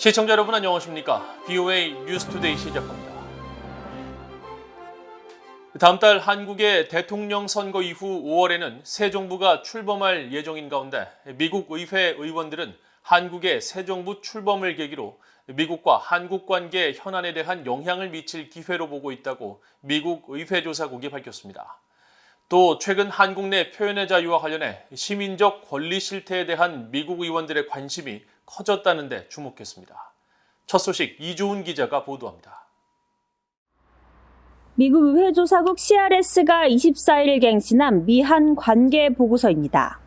시청자 여러분 안녕하십니까? BOA 뉴스투데이 시작합니다. 다음 달 한국의 대통령 선거 이후 5월에는 새 정부가 출범할 예정인 가운데 미국 의회 의원들은 한국의 새 정부 출범을 계기로 미국과 한국 관계 현안에 대한 영향을 미칠 기회로 보고 있다고 미국 의회조사국이 밝혔습니다. 또 최근 한국 내 표현의 자유와 관련해 시민적 권리 실태에 대한 미국 의원들의 관심이 커졌다는 데 주목했습니다. 첫 소식 이주훈 기자가 보도합니다. 미국 의회조사국 CRS가 24일 갱신한 미한 관계 보고서입니다.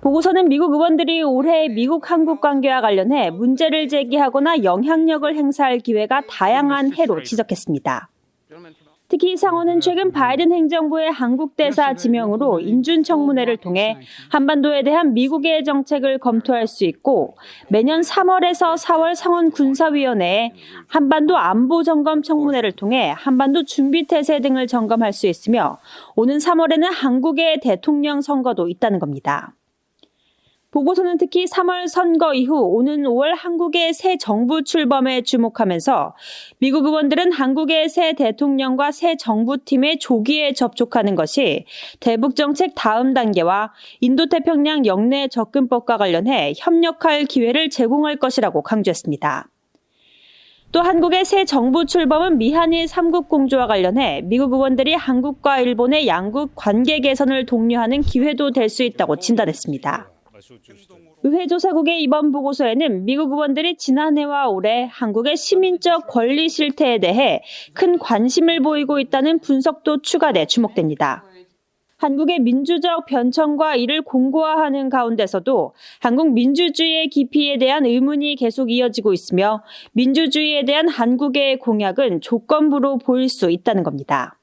보고서는 미국 의원들이 올해 미국-한국 관계와 관련해 문제를 제기하거나 영향력을 행사할 기회가 다양한 해로 지적했습니다. 특히 상원은 최근 바이든 행정부의 한국 대사 지명으로 인준청문회를 통해 한반도에 대한 미국의 정책을 검토할 수 있고 매년 3월에서 4월 상원 군사위원회에 한반도 안보 점검 청문회를 통해 한반도 준비태세 등을 점검할 수 있으며 오는 3월에는 한국의 대통령 선거도 있다는 겁니다. 보고서는 특히 3월 선거 이후 오는 5월 한국의 새 정부 출범에 주목하면서 미국 의원들은 한국의 새 대통령과 새 정부팀에 조기에 접촉하는 것이 대북 정책 다음 단계와 인도태평양 영내 접근법과 관련해 협력할 기회를 제공할 것이라고 강조했습니다. 또 한국의 새 정부 출범은 미한일 3국 공조와 관련해 미국 의원들이 한국과 일본의 양국 관계 개선을 독려하는 기회도 될 수 있다고 진단했습니다. 의회조사국의 이번 보고서에는 미국 의원들이 지난해와 올해 한국의 시민적 권리 실태에 대해 큰 관심을 보이고 있다는 분석도 추가돼 주목됩니다. 한국의 민주적 변천과 이를 공고화하는 가운데서도 한국 민주주의의 깊이에 대한 의문이 계속 이어지고 있으며 민주주의에 대한 한국의 공약은 조건부로 보일 수 있다는 겁니다.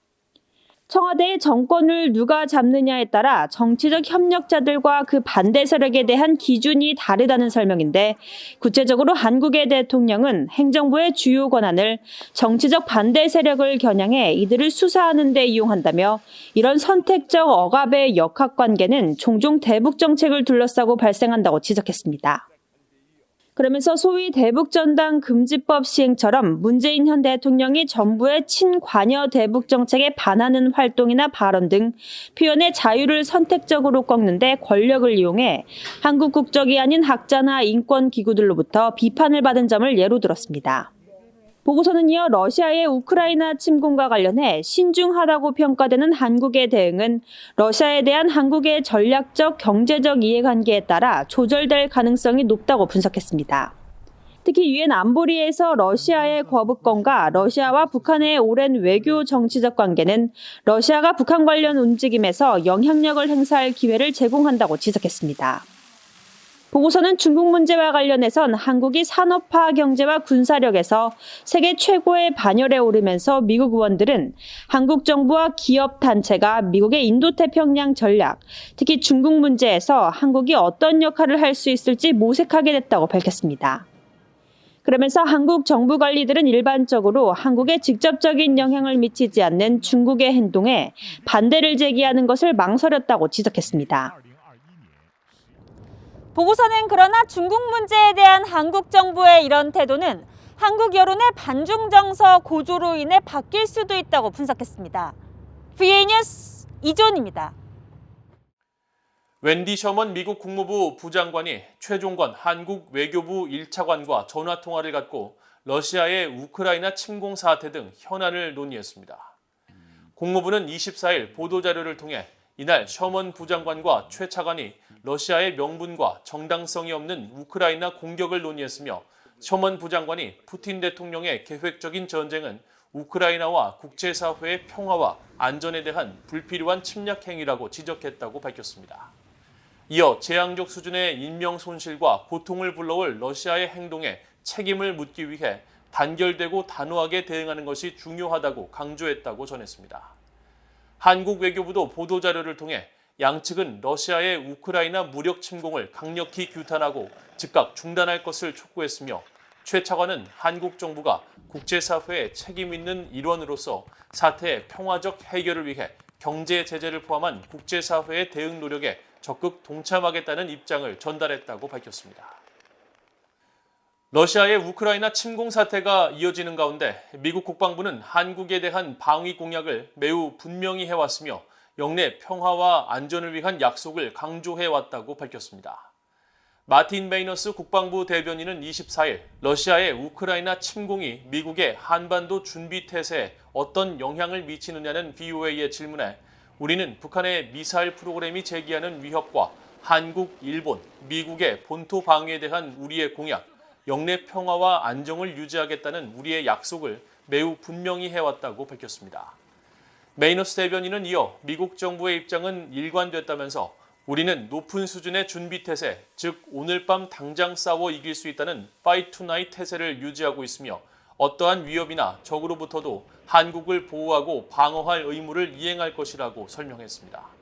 청와대의 정권을 누가 잡느냐에 따라 정치적 협력자들과 그 반대 세력에 대한 기준이 다르다는 설명인데 구체적으로 한국의 대통령은 행정부의 주요 권한을 정치적 반대 세력을 겨냥해 이들을 수사하는 데 이용한다며 이런 선택적 억압의 역학관계는 종종 대북 정책을 둘러싸고 발생한다고 지적했습니다. 그러면서 소위 대북전당 금지법 시행처럼 문재인 현 대통령이 정부의 친관여 대북 정책에 반하는 활동이나 발언 등 표현의 자유를 선택적으로 꺾는 데 권력을 이용해 한국 국적이 아닌 학자나 인권기구들로부터 비판을 받은 점을 예로 들었습니다. 보고서는 이어 러시아의 우크라이나 침공과 관련해 신중하다고 평가되는 한국의 대응은 러시아에 대한 한국의 전략적 경제적 이해관계에 따라 조절될 가능성이 높다고 분석했습니다. 특히 유엔 안보리에서 러시아의 거부권과 러시아와 북한의 오랜 외교 정치적 관계는 러시아가 북한 관련 움직임에서 영향력을 행사할 기회를 제공한다고 지적했습니다. 보고서는 중국 문제와 관련해선 한국이 산업화 경제와 군사력에서 세계 최고의 반열에 오르면서 미국 의원들은 한국 정부와 기업 단체가 미국의 인도태평양 전략, 특히 중국 문제에서 한국이 어떤 역할을 할 수 있을지 모색하게 됐다고 밝혔습니다. 그러면서 한국 정부 관리들은 일반적으로 한국에 직접적인 영향을 미치지 않는 중국의 행동에 반대를 제기하는 것을 망설였다고 지적했습니다. 보고서는 그러나 중국 문제에 대한 한국 정부의 이런 태도는 한국 여론의 반중 정서 고조로 인해 바뀔 수도 있다고 분석했습니다. BOA 뉴스 이주훈입니다. 웬디 셔먼 미국 국무부 부장관이 최종건 한국 외교부 1차관과 전화통화를 갖고 러시아의 우크라이나 침공 사태 등 현안을 논의했습니다. 국무부는 24일 보도자료를 통해 이날 셔먼 부장관과 최 차관이 러시아의 명분과 정당성이 없는 우크라이나 공격을 논의했으며 셔먼 부장관이 푸틴 대통령의 계획적인 전쟁은 우크라이나와 국제사회의 평화와 안전에 대한 불필요한 침략 행위라고 지적했다고 밝혔습니다. 이어 재앙적 수준의 인명 손실과 고통을 불러올 러시아의 행동에 책임을 묻기 위해 단결되고 단호하게 대응하는 것이 중요하다고 강조했다고 전했습니다. 한국 외교부도 보도자료를 통해 양측은 러시아의 우크라이나 무력 침공을 강력히 규탄하고 즉각 중단할 것을 촉구했으며 최 차관은 한국 정부가 국제사회의 책임 있는 일원으로서 사태의 평화적 해결을 위해 경제 제재를 포함한 국제사회의 대응 노력에 적극 동참하겠다는 입장을 전달했다고 밝혔습니다. 러시아의 우크라이나 침공 사태가 이어지는 가운데 미국 국방부는 한국에 대한 방위 공약을 매우 분명히 해왔으며 영내 평화와 안전을 위한 약속을 강조해왔다고 밝혔습니다. 마틴 메이너스 국방부 대변인은 24일 러시아의 우크라이나 침공이 미국의 한반도 준비 태세에 어떤 영향을 미치느냐는 VOA의 질문에 우리는 북한의 미사일 프로그램이 제기하는 위협과 한국, 일본, 미국의 본토 방위에 대한 우리의 공약, 영내 평화와 안정을 유지하겠다는 우리의 약속을 매우 분명히 해왔다고 밝혔습니다. 메이너스 대변인은 이어 미국 정부의 입장은 일관됐다면서 우리는 높은 수준의 준비 태세, 즉 오늘 밤 당장 싸워 이길 수 있다는 Fight Tonight 태세를 유지하고 있으며 어떠한 위협이나 적으로부터도 한국을 보호하고 방어할 의무를 이행할 것이라고 설명했습니다.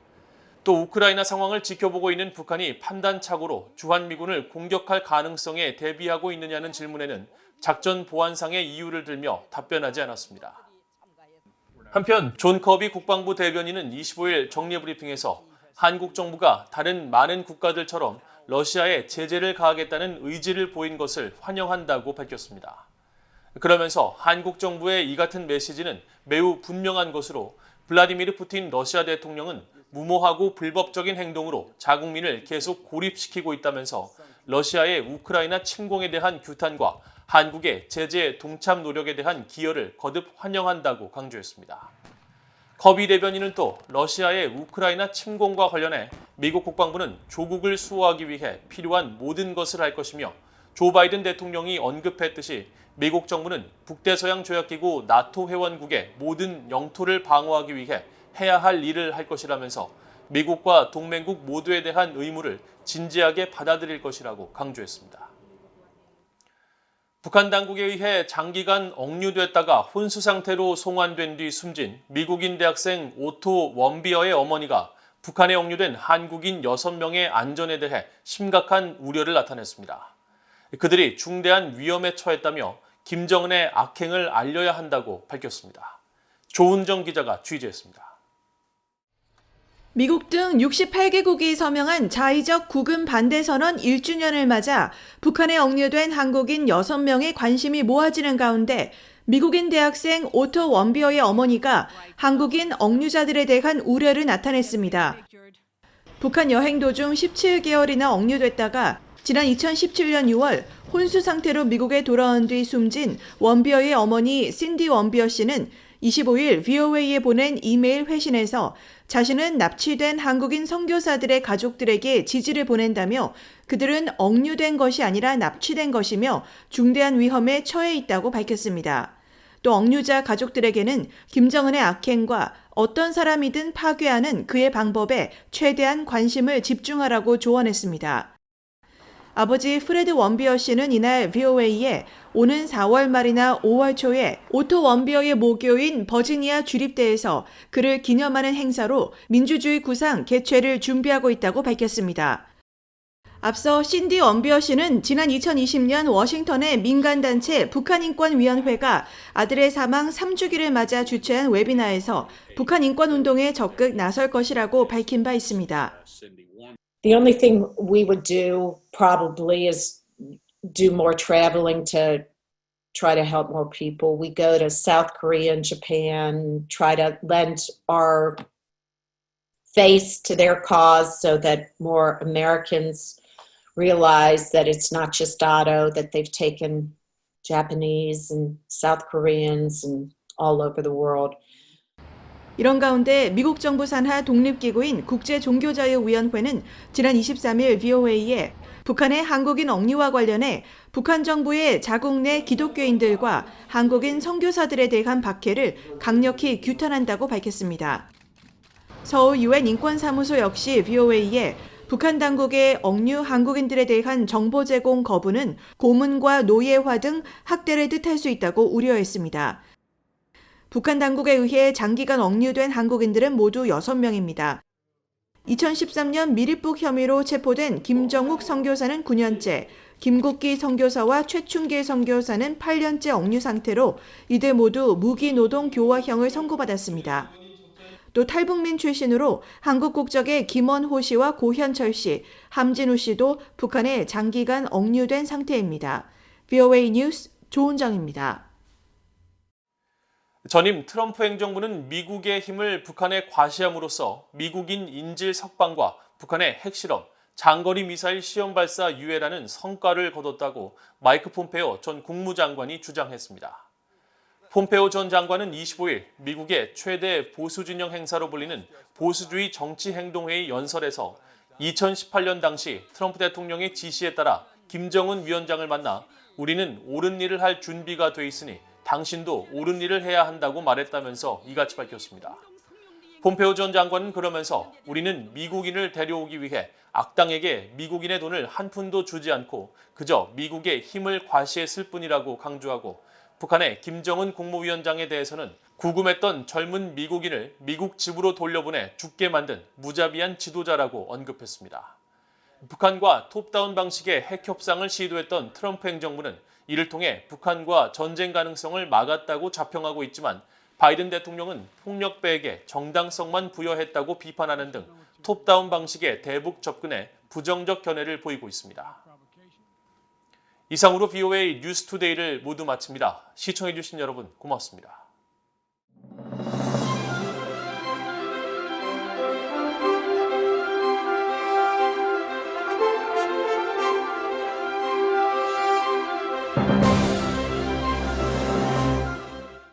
또 우크라이나 상황을 지켜보고 있는 북한이 판단착오로 주한미군을 공격할 가능성에 대비하고 있느냐는 질문에는 작전 보안상의 이유를 들며 답변하지 않았습니다. 한편 존 커비 국방부 대변인은 25일 정례브리핑에서 한국 정부가 다른 많은 국가들처럼 러시아에 제재를 가하겠다는 의지를 보인 것을 환영한다고 밝혔습니다. 그러면서 한국 정부의 이 같은 메시지는 매우 분명한 것으로 블라디미르 푸틴 러시아 대통령은 무모하고 불법적인 행동으로 자국민을 계속 고립시키고 있다면서 러시아의 우크라이나 침공에 대한 규탄과 한국의 제재 동참 노력에 대한 기여를 거듭 환영한다고 강조했습니다. 커비 대변인은 또 러시아의 우크라이나 침공과 관련해 미국 국방부는 조국을 수호하기 위해 필요한 모든 것을 할 것이며 조 바이든 대통령이 언급했듯이 미국 정부는 북대서양 조약기구 나토 회원국의 모든 영토를 방어하기 위해 해야 할 일을 할 것이라면서 미국과 동맹국 모두에 대한 의무를 진지하게 받아들일 것이라고 강조했습니다. 북한 당국에 의해 장기간 억류됐다가 혼수 상태로 송환된 뒤 숨진 미국인 대학생 오토 원비어의 어머니가 북한에 억류된 한국인 6명의 안전에 대해 심각한 우려를 나타냈습니다. 그들이 중대한 위험에 처했다며 김정은의 악행을 알려야 한다고 밝혔습니다. 조은정 기자가 취재했습니다. 미국 등 68개국이 서명한 자의적 구금 반대 선언 1주년을 맞아 북한에 억류된 한국인 6명의 관심이 모아지는 가운데 미국인 대학생 오토 원비어의 어머니가 한국인 억류자들에 대한 우려를 나타냈습니다. 북한 여행 도중 17개월이나 억류됐다가 지난 2017년 6월 혼수 상태로 미국에 돌아온 뒤 숨진 원비어의 어머니 신디 원비어 씨는 25일 VOA에 보낸 이메일 회신에서 자신은 납치된 한국인 선교사들의 가족들에게 지지를 보낸다며 그들은 억류된 것이 아니라 납치된 것이며 중대한 위험에 처해 있다고 밝혔습니다. 또 억류자 가족들에게는 김정은의 악행과 어떤 사람이든 파괴하는 그의 방법에 최대한 관심을 집중하라고 조언했습니다. 아버지 프레드 원비어 씨는 이날 VOA에 오는 4월 말이나 5월 초에 오토 원비어의 모교인 버지니아 주립대에서 그를 기념하는 행사로 민주주의 구상 개최를 준비하고 있다고 밝혔습니다. 앞서 신디 원비어 씨는 지난 2020년 워싱턴의 민간단체 북한인권위원회가 아들의 사망 3주기를 맞아 주최한 웨비나에서 북한 인권운동에 적극 나설 것이라고 밝힌 바 있습니다. The only thing we would do probably is do more traveling to try to help more people. We go to South Korea and Japan, try to lend our face to their cause so that more Americans realize that it's not just Otto, that they've taken Japanese and South Koreans and all over the world. 이런 가운데 미국 정부 산하 독립기구인 국제종교자유위원회는 지난 23일 VOA에 북한의 한국인 억류와 관련해 북한 정부의 자국 내 기독교인들과 한국인 선교사들에 대한 박해를 강력히 규탄한다고 밝혔습니다. 서울 UN 인권사무소 역시 VOA에 북한 당국의 억류 한국인들에 대한 정보 제공 거부는 고문과 노예화 등 학대를 뜻할 수 있다고 우려했습니다. 북한 당국에 의해 장기간 억류된 한국인들은 모두 6명입니다. 2013년 미립북 혐의로 체포된 김정욱 선교사는 9년째, 김국기 선교사와 최충길 선교사는 8년째 억류 상태로 이들 모두 무기노동 교화형을 선고받았습니다. 또 탈북민 출신으로 한국 국적의 김원호 씨와 고현철 씨, 함진우 씨도 북한에 장기간 억류된 상태입니다. VOA 뉴스 조은정입니다. 전임 트럼프 행정부는 미국의 힘을 북한에 과시함으로써 미국인 인질 석방과 북한의 핵실험, 장거리 미사일 시험 발사 유예라는 성과를 거뒀다고 마이크 폼페오 전 국무장관이 주장했습니다. 폼페오 전 장관은 25일 미국의 최대 보수 진영 행사로 불리는 보수주의 정치행동회의 연설에서 2018년 당시 트럼프 대통령의 지시에 따라 김정은 위원장을 만나 우리는 옳은 일을 할 준비가 돼 있으니 당신도 옳은 일을 해야 한다고 말했다면서 이같이 밝혔습니다. 폼페오 전 장관은 그러면서 우리는 미국인을 데려오기 위해 악당에게 미국인의 돈을 한 푼도 주지 않고 그저 미국의 힘을 과시했을 뿐이라고 강조하고 북한의 김정은 국무위원장에 대해서는 구금했던 젊은 미국인을 미국 집으로 돌려보내 죽게 만든 무자비한 지도자라고 언급했습니다. 북한과 톱다운 방식의 핵 협상을 시도했던 트럼프 행정부는 이를 통해 북한과 전쟁 가능성을 막았다고 자평하고 있지만 바이든 대통령은 폭력배에게 정당성만 부여했다고 비판하는 등 톱다운 방식의 대북 접근에 부정적 견해를 보이고 있습니다. 이상으로 VOA 뉴스투데이를 모두 마칩니다. 시청해주신 여러분 고맙습니다.